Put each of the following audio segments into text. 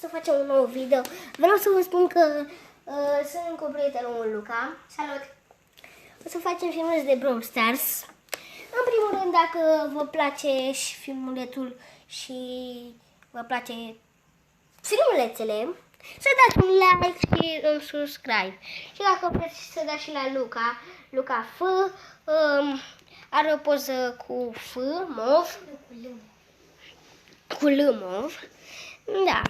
să facem un nou video. Vreau să vă spun că sunt cu prietenul meu Luca. Salut! O să facem filmuleț de Brawl Stars. În primul rând, dacă vă place și filmulețul și vă place filmulețele, să dați un like și un subscribe. Și dacă vreți să dați și la Luca F, are o poză cu F, mov, cu L mov. Da.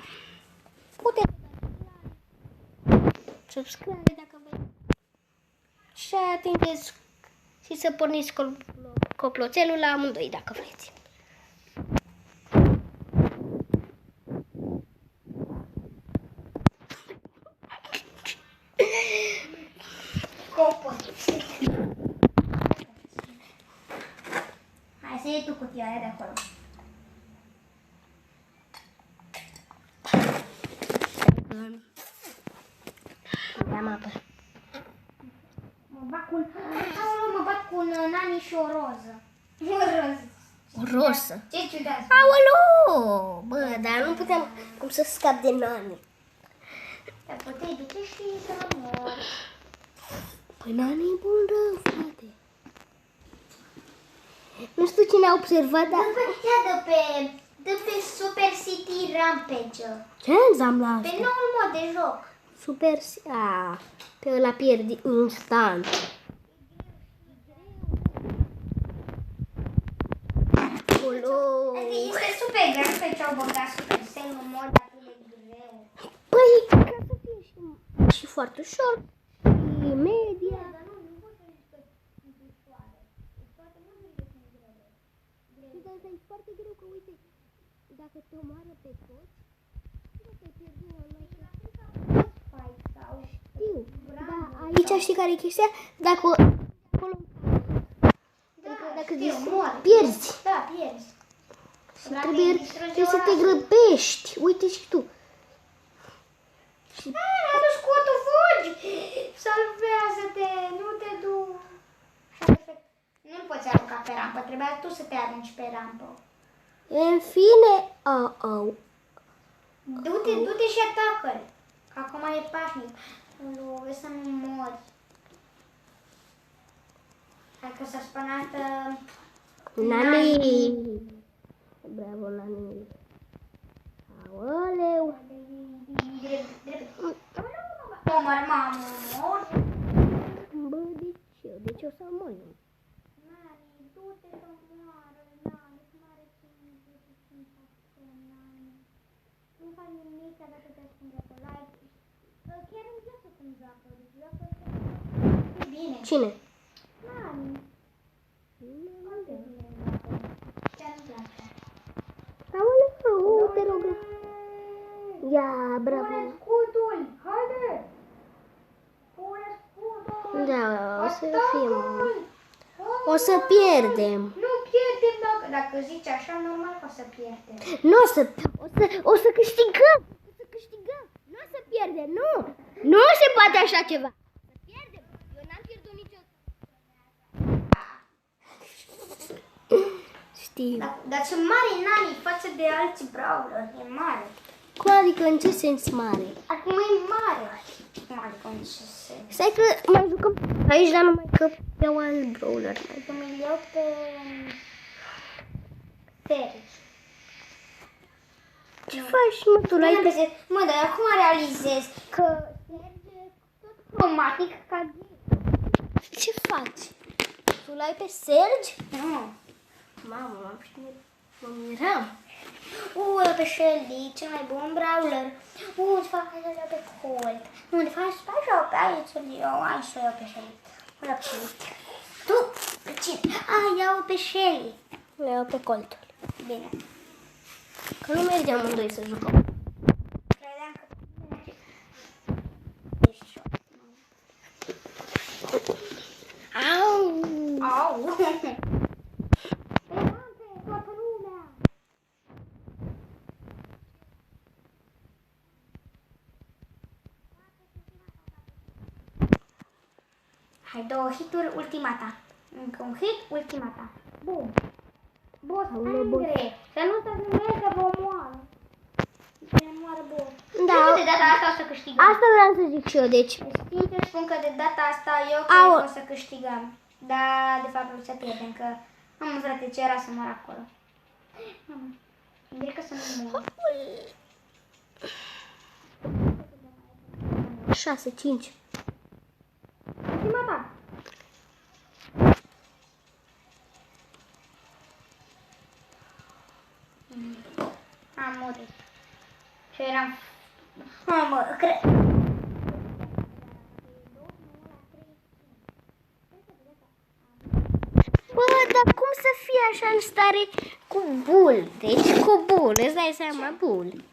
Puteți subscribe dacă vreți. Și atingeți și să porniți coploțelul la amândoi dacă vreți. Hai să iei tu cutia aia de acolo. Am apă. Mă bat cu un nani și o roză. O roză. O roză? Ce ciudat. Aoleu! Bă, dar nu puteam cum să scap de nani. Dar puteai duce și să mor. Păi nani e bun rău, frate. Nu știu cine a observat, dar... Dă pe Super City Rampage. Ce înseamnă la asta? Pe noul mod de joc. Super... pe ăla pierdi instant. Adică este super greu pe ce au băgat Supercell în mod atât de greu. Păi, ca să fie și foarte ușor. Și media. Dar nu poți să zici că sunt ușoare. Toate modurile sunt grele. Dar asta e foarte greu că, uite, dacă te omoară pe toți, nu te pierzi la noi. Știu, dar aici știi care e chestia? Dacă acolo dacă pierzi. Da, pierzi. Trebuie să te grăbești. Uite și tu. A dus scotul, fugi! Salvează-te, nu te du. Așa, perfect. Nu poți arunca pe rampă, trebuia tu să te arunci pe rampă. În fine, Du-te și atacă-l. Că acum e pașnic. Vezi să nu mori. Hai că s-a spănat Nani. Bravo, Nani. Aoleu. Omar, mamă, mor. Bă, de ce o să mor eu? Nani, du-te să moară, Nani, mare cine să sunt acolo, Nani. Nu fac nimic dacă te ascunde pe like. Chiar îmi place cum joacă, deci joacă bine. Cine? Nani. Foarte bine joacă. Chiar îmi place. Aoleu, te rog. Ia, bravo. Pune scutul, haide! Pune scutul! Da, o să fim. Atacă-l! O să pierdem. Nu pierdem dacă zici așa, normal că o să pierdem. Nu o să câștigăm. O să câștigăm. Nu o să pierdem, nu. Nu se poate așa ceva. Să pierdem. Eu n-am pierdut niciodată. Știu. Dar sunt mari nani față de alți brawler, e mare. Cum adică în ce sens mare? Acum e mare. Cum adică în ce sens? Stai că mai jucăm aici, dar numai că iau alt brawler. Că mi-l iau pe Sergi. Ce faci, mă, tu l-ai pe... Mă, dar acum realizez că Sergi e tot cromatic ca Ghi. Ce faci? Tu l-ai pe Sergi? Nu. Mamă, mă miram. Pe Shelly, cel mai bun brawler. Îți fac așa pe Colt. Nu, de fapt, stai așa pe aici să-l iau. Hai să iau pe Shelly. Ăla pe Shelly. Tu, pe cine? Iau pe Shelly. Le iau pe Coltul. Bine. Că nu mergeam amândoi să jucăm. Credeam că merge. Ești șoc. Au! Au! Toată lumea! Hai, 2 hituri, ultima ta. Încă un hit, ultima ta. Bun. Boss, Andre. Să nu te gândești că vă omoară. Să ne moară boss. de data asta o să câștigăm. Asta vreau să zic și eu, deci. Sincer spun că de data asta eu Au. cred că o să câștigăm. Dar de fapt o să pierdem, că am frate ce era să mor acolo. Cred că să nu mor. 6, 5. Prima ta. Am murit. Și eram... Mă, cred... Bă, dar cum să fie așa în stare cu bul? Deci cu bul, îți dai seama, bul.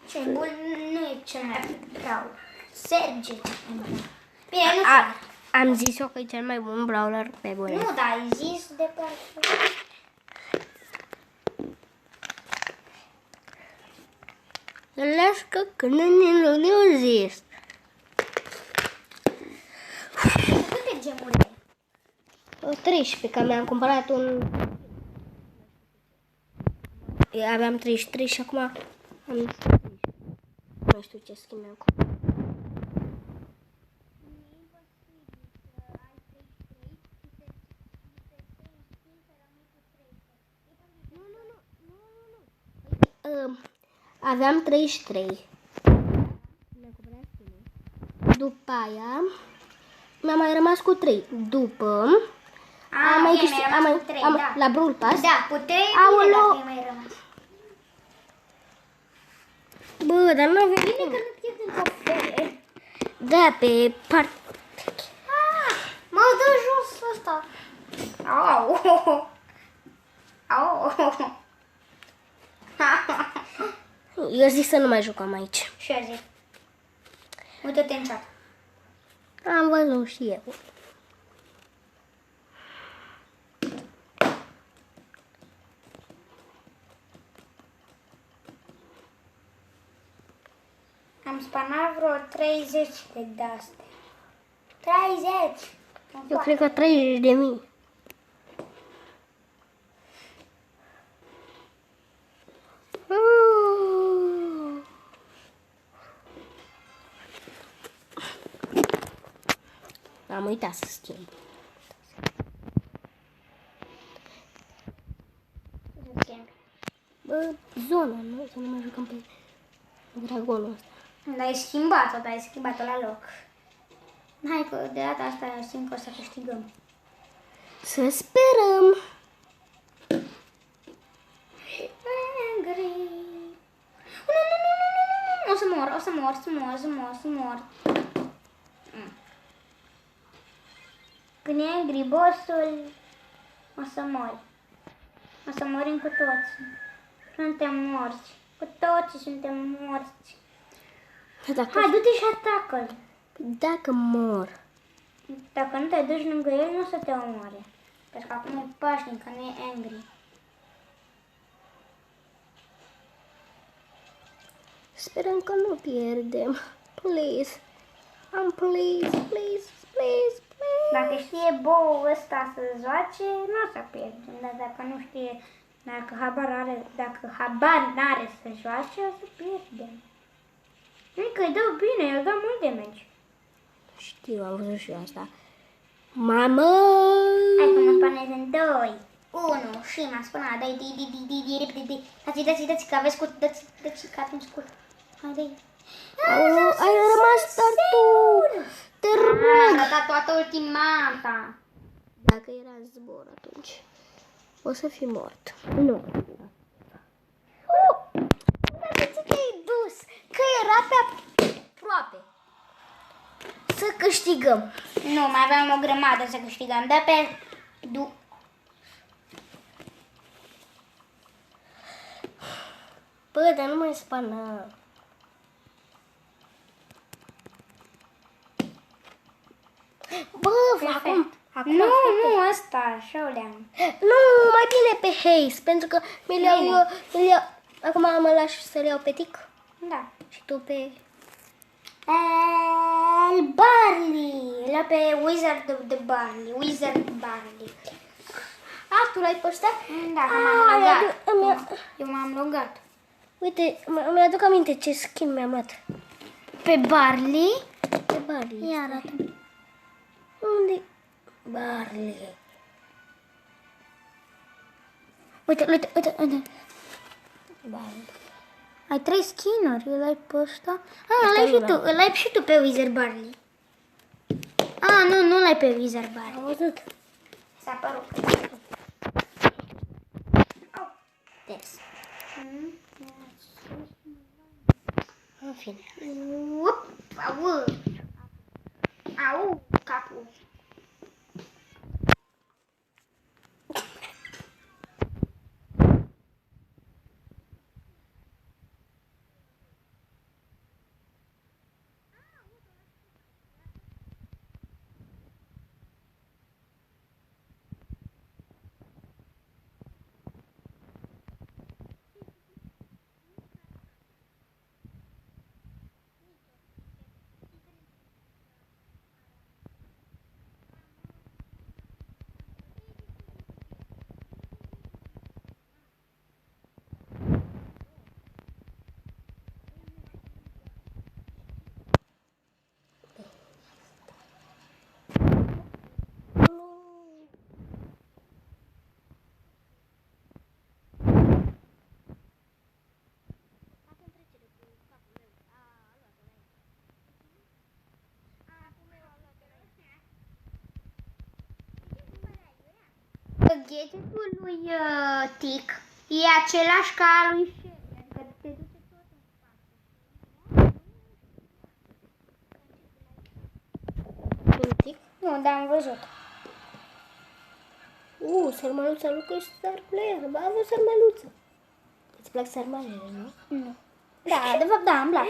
Ce bun nu e cel mai rău. Serge. Bine, nu Am zis eu că e cel mai bun brawler pe bune. Nu, dar ai zis de parcă... Las că nu zis. Câte gemuri ai? 13, că mi-am cumpărat un... Eu aveam 33 și acum am... Nu știu ce schimb mi-am cumpărat. Aveam 33. După aia mi-a mai rămas cu 3. După am mai câștigat da. la Brawl Pass. Da, cu 3 Aoleu. dacă i mai rămas. Bă, dar nu avem Bine cum. că nu pierdem cafele. Da, pe part. M-au dat jos ăsta. Au. Au. Eu zic să nu mai jucăm aici. Și eu zic. Uite-te în chat. Am văzut și eu. Am spanat vreo 30 de astea. 30! Eu cred că 30.000. Am uitat să schimb. Bă, zona, nu? Să nu mai jucăm pe dragonul ăsta. Dar ai schimbat-o la loc. Hai că de data asta simt că o să câștigăm. Să sperăm. Angry. Nu. O să mor. Când e angry bossul, o să mori. O să morim cu toții. Suntem morți. Cu toții suntem morți. Hai, du-te și atacă-l. Dacă mor. Dacă nu te duci lângă el, nu o să te omoare. Pentru că acum e pașnic, că nu e angry. Sperăm că nu pierdem. Please. Please. Dacă știe boul ăsta să joace, nu o să pierdem. Dar dacă nu știe, dacă habar n-are să joace, o să pierdem. Nu că îi dau bine, îi dau mult damage. Știu, am văzut și eu asta. Mamă! Hai că mă spanez în 2, 1 și m-a spănat. Dai, dați, că aveți scurt, dați, că avem scurt. Hai, dai. Aoleu, ai rămas doar tu! Te rog! Am dat toată ultimata. Dacă era în zbor atunci, o să fi mort. Nu. De ce te-ai dus? Că era pe aproape. Să câștigăm. Nu, mai aveam o grămadă să câștigăm. Da pe... Bă, dar nu mai spana. Bă, acum Nu, ăsta, Showdown. Nu, mai bine pe Haze, pentru că mi-l iau eu, acum mă lași să-l iau pe Tic Da. și tu pe... Barley. La pe Wizard of the Barley. Wizard Barley. Tu l-ai postat? Da, că m-am logat. Eu m-am logat. Uite, mi-aduc aminte ce skin mi-am luat. pe Barley. Pe Barley. Ia arată. Unde? Barley. Uite. Barley. Ai 3 skin-uri, îl ai pe ăsta. Îl ai și tu pe Wizard Barley. Nu l-ai pe Wizard Barley. Am văzut. S-a părut. Des. În fine. Au, capul. Gadgetul lui Tic e același ca al lui Shelly, adică te duce tot în spate. Politic. Nu, dar am văzut. Sărmaluța Luca e star player. Bravo, sărmaluță. Îți plac sărmalele, nu? Nu. Da, de fapt, da, îmi plac.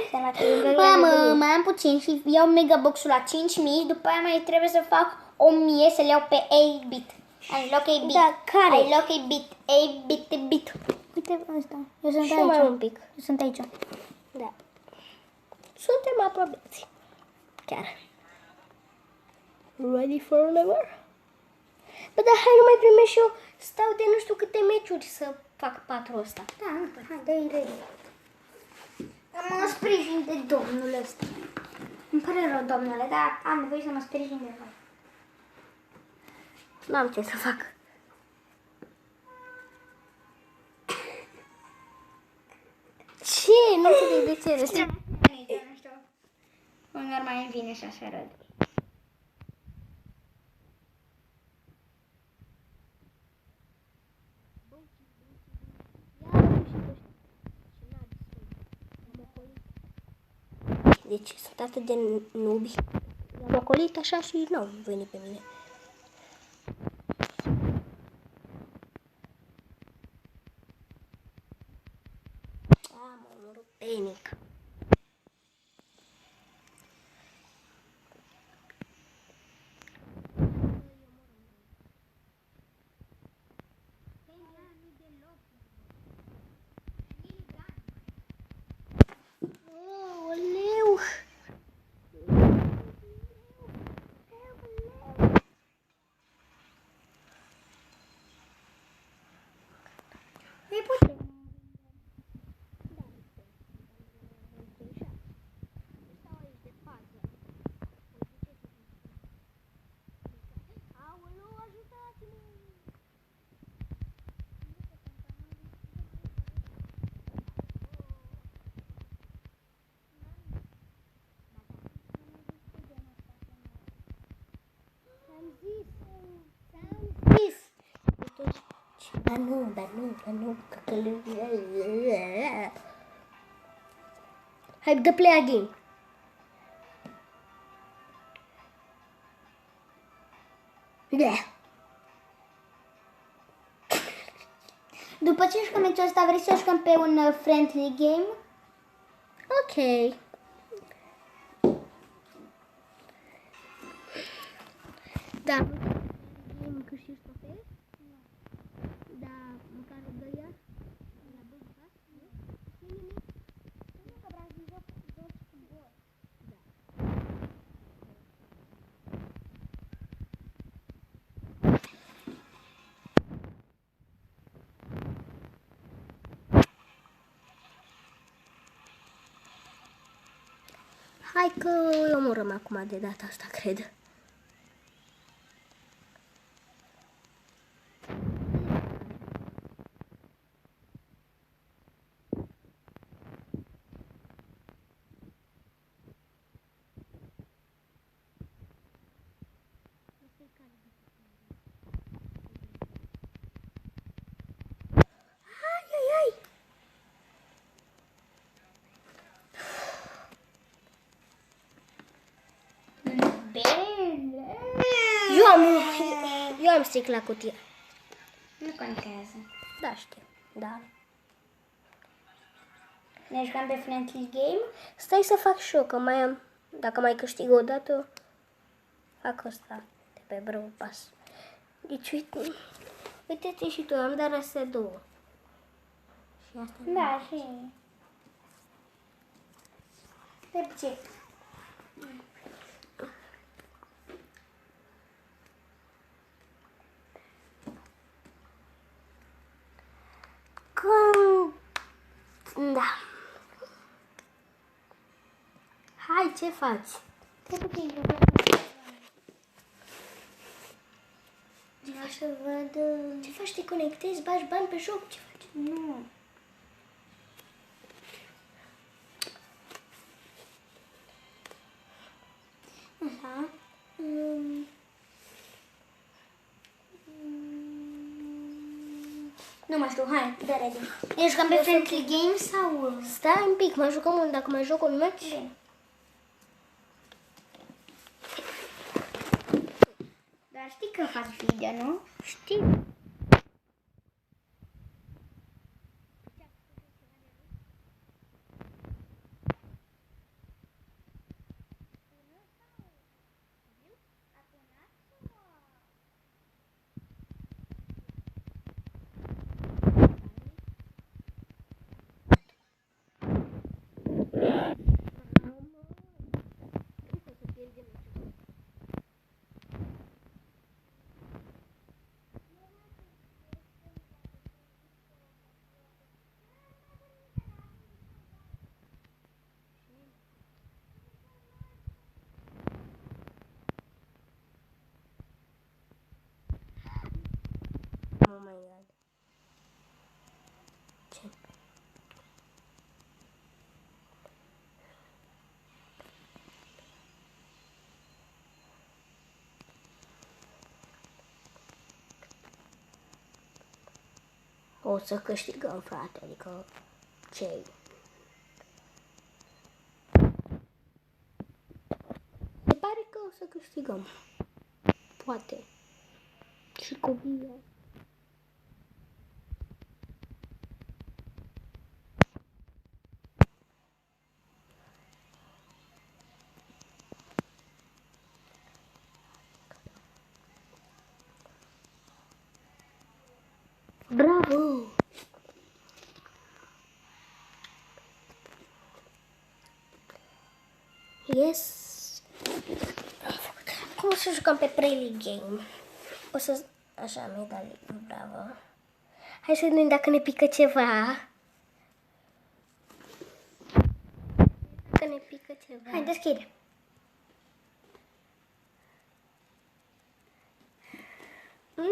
Mai am puțin și iau megaboxul la 5.000, după aia mai trebuie să fac 1.000 să le iau pe 8-bit. Ai loc 8-bit. Da, care? Ai loc 8-bit. 8-bit. Uite asta. Eu sunt Și aici. mai un pic. Eu sunt aici. Da. Suntem aprobați. Chiar. Ready for never? Bă, dar hai, nu mai primești și eu. Stau de nu știu câte meciuri să fac patrul ăsta. Da, hai, dă-i ready. Mă sprijin de domnul ăsta. Îmi pare rău, domnule, dar am nevoie să mă sprijin de voi. N-am ce să fac. Ce? Nu înțeleg de ce râzi. Nu știu. Uneori mai îmi vine și așa râd. Deci sunt atât de nubi. Am ocolit așa și n-au venit pe mine. Am omorât penic. Oleu! Ei, putem. Dar nu, căcălău. Hai, dă play again. Yeah. După ce jucăm meciul ăsta, vrei să jucăm pe un friendly game? Ok. Da, nu câștigi trofee? Da, măcar dă iar? La băga? Nu nimic? Nu, că vreau să joc cu voi. Da. Hai că îi omorâm acum de data asta, cred. Ai, ai, ai! Bine. Eu am strict la cutie. Nu contează. Da, știu. Da. Ne jucăm pe Friendly Game? Stai să fac și eu, că mai am... Dacă mai câștig o dată, fac ăsta de pe Brawl Pass. Deci, uite-te și tu, am dat astea două. Și asta Da, și... De ce? Când... Da. Hai, ce faci? Trebuie să Vreau să văd... Ce faci? Te conectezi? Bagi bani pe joc? Ce faci? Nu. Așa. Nu mai știu, hai, dă ready. Ne jucăm pe Friendly Game sau... Stai un pic, mai jucăm un... Dacă mai joc un meci... Bine. Dar știi că fac video, nu? Știi? Oh my god. Ce? O să câștigăm, frate, adică cei. Se pare că o să câștigăm. Poate. Și cu bine. Bravo! Yes! Cum o să jucăm pe Friendly Game? O să... Așa, medalii. Bravo! Hai să vedem dacă ne pică ceva. Dacă ne pică ceva. Hai, deschide.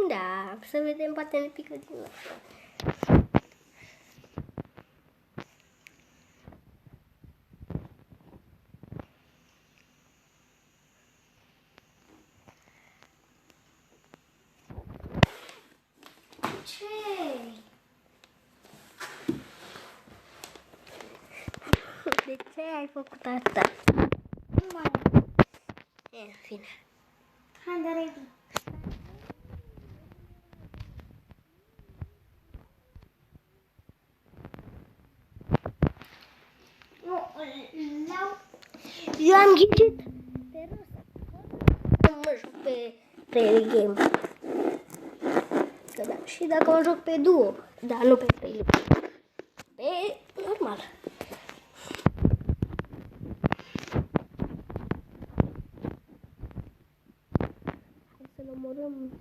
Da, să vedem, poate ne pică din nou. Ce? De ce ai făcut asta? Nu mai... E, în fine. Hai, dă ready. Nu, l-au... Eu am ghicit pe rost. Nu mă joc pe Friendly Game. Că da, și dacă mă joc pe duo, dar nu pe Friendly Game. Pe normal. Hai să-l omorâm.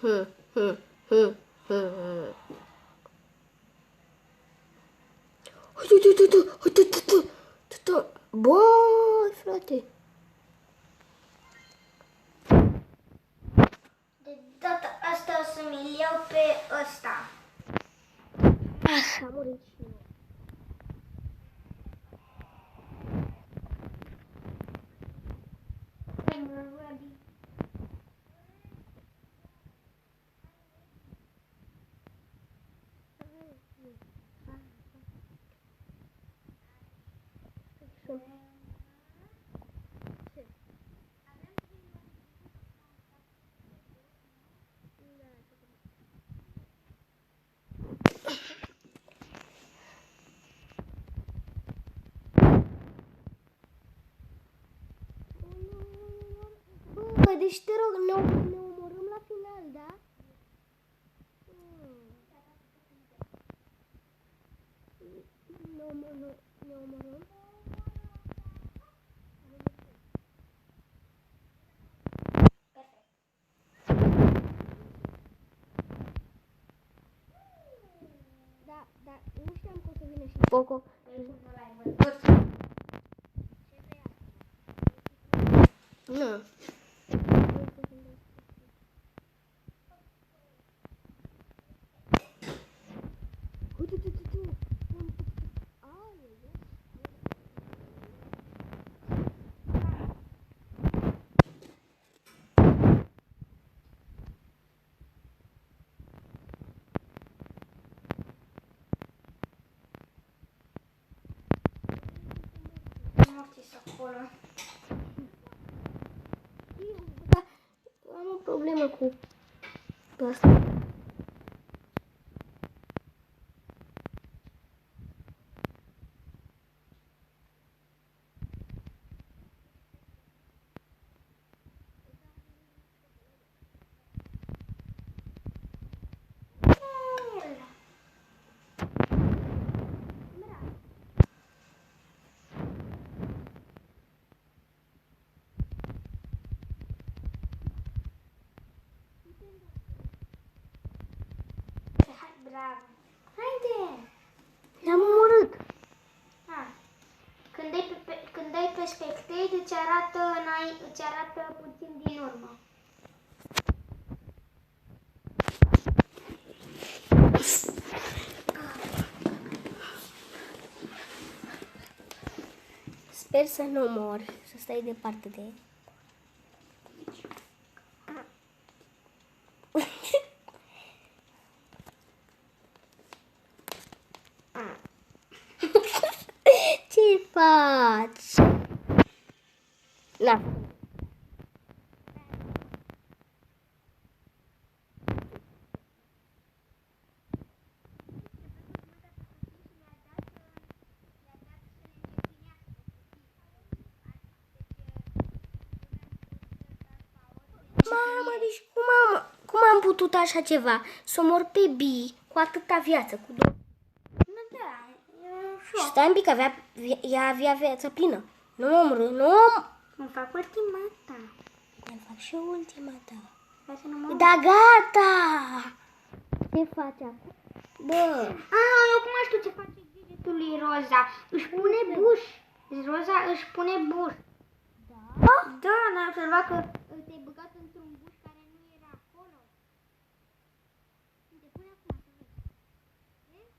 Băi, frate. De data asta o să mi-l iau pe ăsta. Am murit și eu. When you're ready. Bă, deci te rog, ne omorâm la final, da? Ne omorâm? Da, nu știam că o să vină și Poco. Nu. Mortis acolo. Da, am o problemă cu asta. Bravo. Haide. Le-am omorât. Când dai pe spectate, îți arată puțin din urmă. Sper să nu mor, să stai departe de el. Ce faci? La. Mamă, deci cum am putut așa ceva? Să mor pe B cu atâta viață, cu două. Nu, da, e Și stai un pic, ea avea viața plină. Nu mă omorâ, nu mă... îmi fac ultimata. Îmi fac și eu ultima ta. Ca să nu mă... Da, gata! Ce faci acum? Bă! Eu acum știu ce face degetul lui Roza. Își pune buș. Deci Roza își pune buș. Da? Da, n-ai observat că te-ai băgat într-un buș care nu era acolo. Te pune acum să vezi. Vezi?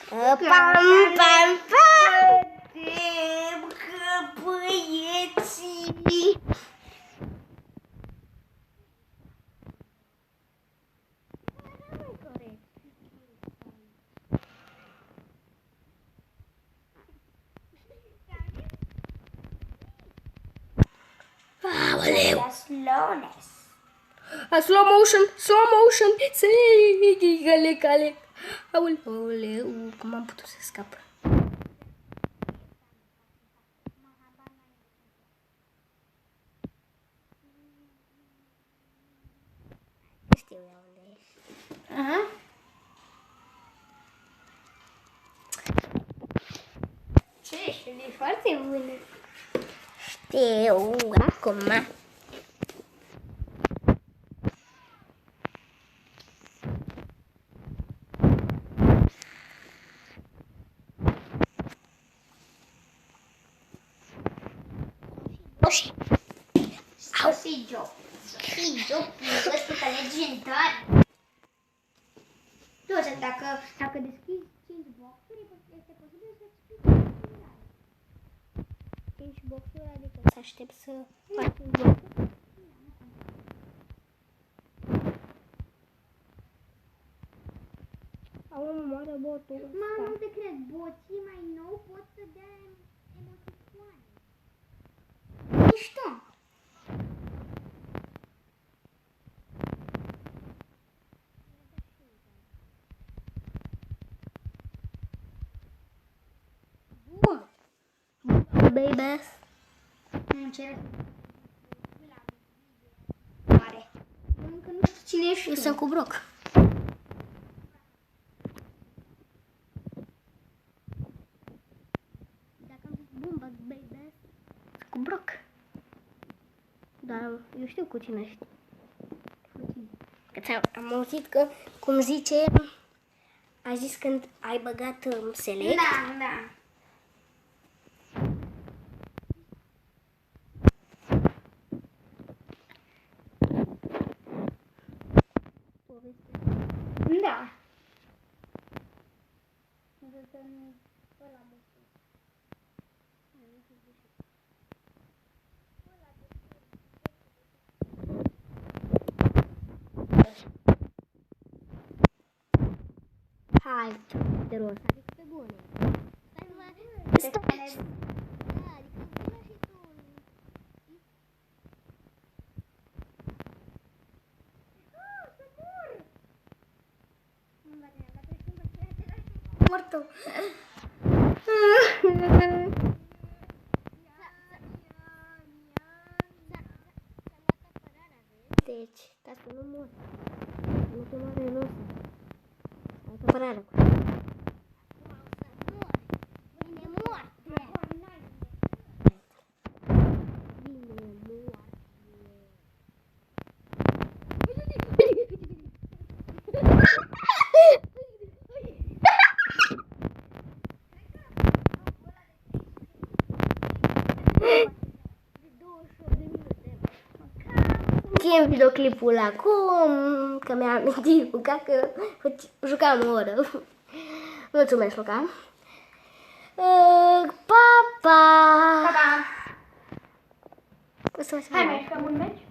Da, pam, pam, pam! Vedem că băieții... Aoleu! La slowness. Slow motion, țigăle, cale. Aoleu, cum am putut să scap? Știu eu unde ești. E foarte bună. Știu, acum. Sosiggio. Sosiggio, ăsta legendar. Doar dacă deschizi 5 boxuri, este posibil să-ți pice 5 boxuri, adică să aștept să fac 5 boxuri. Au moară botul Mă, ăsta. nu te cred, boții mai nou pot să dea emoticoane. Mișto. Bun. Baby. Nu cer. Mare. Încă nu știu cine ești Eu tu. sunt cu Brock. Dacă am zis Bumba, baby. Cu Brock. Dar eu știu cu cine ești. Că am auzit că, cum zice, a zis când ai băgat select. Da, da. Da. Hai, te rog. Adică pe bune. Stai, da, adică vină și tu. Morto. Deci, ca să nu mor. Nu te moare, nu. Ai apărare. Bine moarte. Bine, moarte. Încheiem videoclipul acum, că mi-am amintit Luca că jucam o oră. Mulțumesc, Luca. Pa, pa! Pa, pa. O să Hai, mai jucăm un meci?